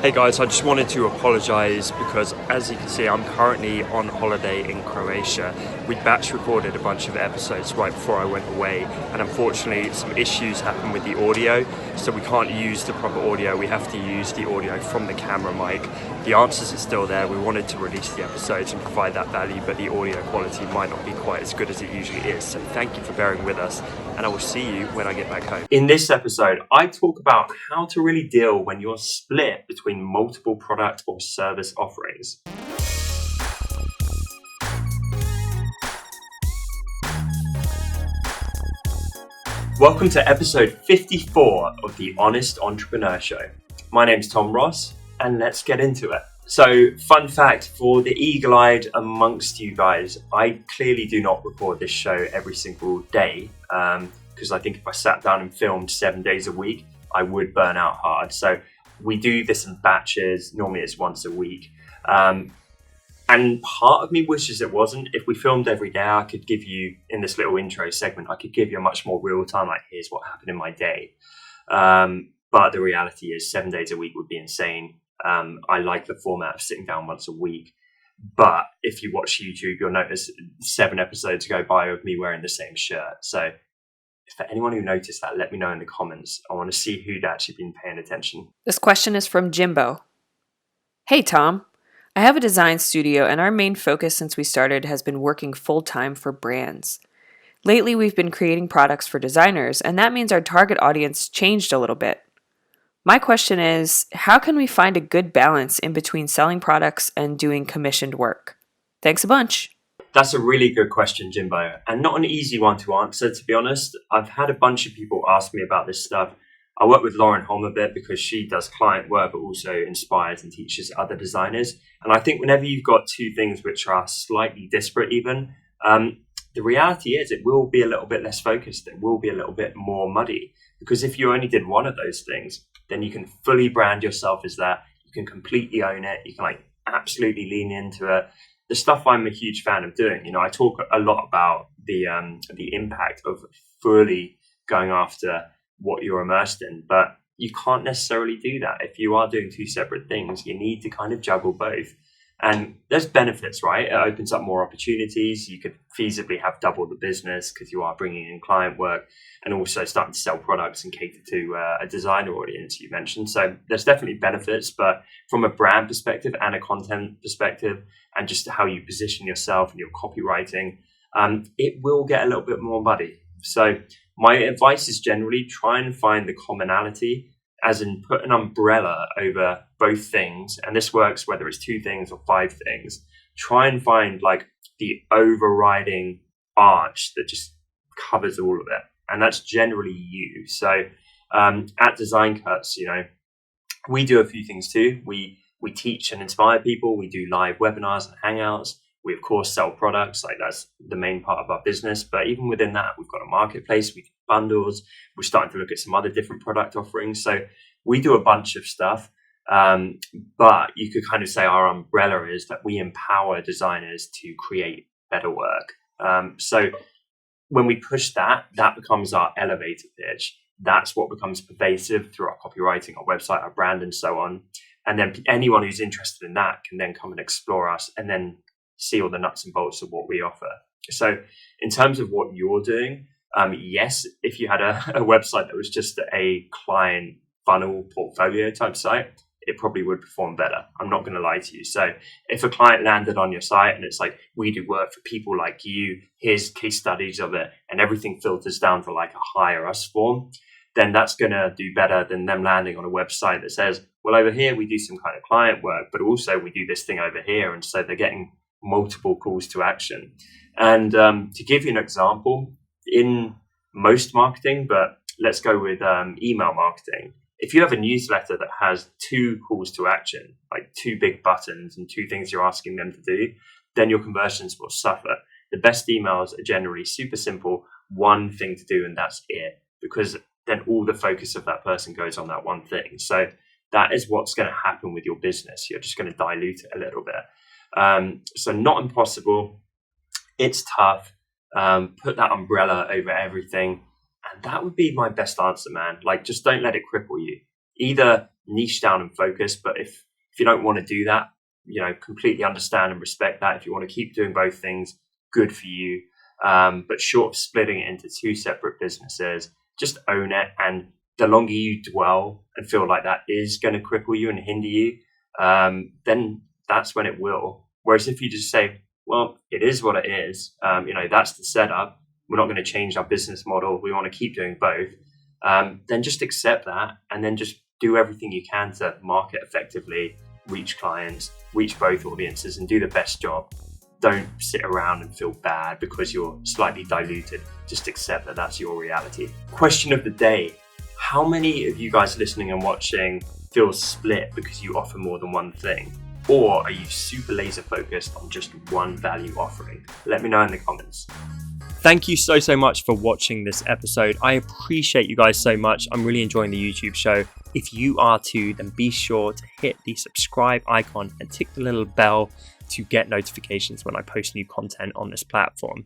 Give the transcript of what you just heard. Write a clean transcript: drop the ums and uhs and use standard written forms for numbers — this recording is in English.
Hey guys, I just wanted to apologise because as you can see I'm currently on holiday in Croatia. We batch recorded a bunch of episodes right before I went away, and unfortunately some issues happened with the audio, so we can't use the proper audio. We have to use the audio from the camera mic. The answers are still there. We wanted to release the episodes and provide that value, but the audio quality might not be quite as good as it usually is. So thank you for bearing with us, and I will see you when I get back home. In this episode, I talk about how to really deal when you're split between multiple product or service offerings. Welcome to episode 54 of the Honest Entrepreneur Show. My name's Tom Ross, and let's get into it. So, fun fact for the eagle-eyed amongst you guys, I clearly do not record this show every single day, because I think if I sat down and filmed 7 days a week, I would burn out hard. So we do this in batches. Normally it's once a week. And part of me wishes it wasn't. If we filmed every day, I could give you, in this little intro segment, I could give you a much more real time, like here's what happened in my day. But the reality is 7 days a week would be insane. I like the format of sitting down once a week. But if you watch YouTube, you'll notice 7 episodes go by of me wearing the same shirt. So for anyone who noticed that, let me know in the comments. I want to see who'd actually been paying attention. This question is from Jimbo. Hey, Tom. I have a design studio, and our main focus since we started has been working full-time for brands. Lately, we've been creating products for designers, and that means our target audience changed a little bit. My question is, how can we find a good balance in between selling products and doing commissioned work? Thanks a bunch. That's a really good question, Jimbo, and not an easy one to answer, to be honest. I've had a bunch of people ask me about this stuff. I work with Lauren Holm a bit because she does client work, but also inspires and teaches other designers. And I think whenever you've got two things which are slightly disparate even, the reality is it will be a little bit less focused. It will be a little bit more muddy, because if you only did one of those things, then you can fully brand yourself as that. You can completely own it. You can absolutely lean into it. The stuff I'm a huge fan of doing, I talk a lot about the impact of fully going after what you're immersed in, but you can't necessarily do that. If you are doing two separate things, you need to kind of juggle both. And there's benefits, right? It opens up more opportunities. You could feasibly have double the business because you are bringing in client work and also starting to sell products and cater to a designer audience you mentioned. So there's definitely benefits, but from a brand perspective and a content perspective and just how you position yourself and your copywriting, it will get a little bit more muddy. So my advice is generally try and find the commonality, as in put an umbrella over both things. And this works whether it's 2 things or 5 things. Try and find the overriding arch that just covers all of it. And that's generally you. So at Design Cuts, we do a few things too. We teach and inspire people. We do live webinars and hangouts. We, of course, sell products. That's the main part of our business. But even within that, we've got a marketplace. We do bundles. We're starting to look at some other different product offerings. So we do a bunch of stuff. But you could kind of say our umbrella is that we empower designers to create better work. So when we push that becomes our elevator pitch. That's what becomes pervasive through our copywriting, our website, our brand, and so on. And then anyone who's interested in that can then come and explore us and then see all the nuts and bolts of what we offer. So in terms of what you're doing, yes, if you had a website that was just a client funnel portfolio type site, it probably would perform better. I'm not going to lie to you. So if a client landed on your site and it's we do work for people like you, here's case studies of it, and everything filters down to a hire us form, then that's going to do better than them landing on a website that says, well, over here we do some kind of client work, but also we do this thing over here. And so they're getting multiple calls to action. And to give you an example, in most marketing, but let's go with email marketing. If you have a newsletter that has 2 calls to action, 2 big buttons and 2 things you're asking them to do, then your conversions will suffer. The best emails are generally super simple, 1 thing to do, and that's it, because then all the focus of that person goes on that one thing. So that is what's going to happen with your business. You're just going to dilute it a little bit. So not impossible. It's tough. Put that umbrella over everything. And that would be my best answer, man. Just don't let it cripple you. Either niche down and focus, but if you don't want to do that, completely understand and respect that. If you want to keep doing both things, good for you. But short of splitting it into two separate businesses, just own it. And the longer you dwell and feel like that is going to cripple you and hinder you, then that's when it will. Whereas if you just say, well, it is what it is, that's the setup. We're not going to change our business model. We want to keep doing both. Then just accept that and then just do everything you can to market effectively, reach clients, reach both audiences and do the best job. Don't sit around and feel bad because you're slightly diluted. Just accept that that's your reality. Question of the day. How many of you guys listening and watching feel split because you offer more than one thing? Or are you super laser focused on just one value offering? Let me know in the comments. Thank you so much for watching this episode. I appreciate you guys so much. I'm really enjoying the YouTube show. If you are too, then be sure to hit the subscribe icon and tick the little bell to get notifications when I post new content on this platform.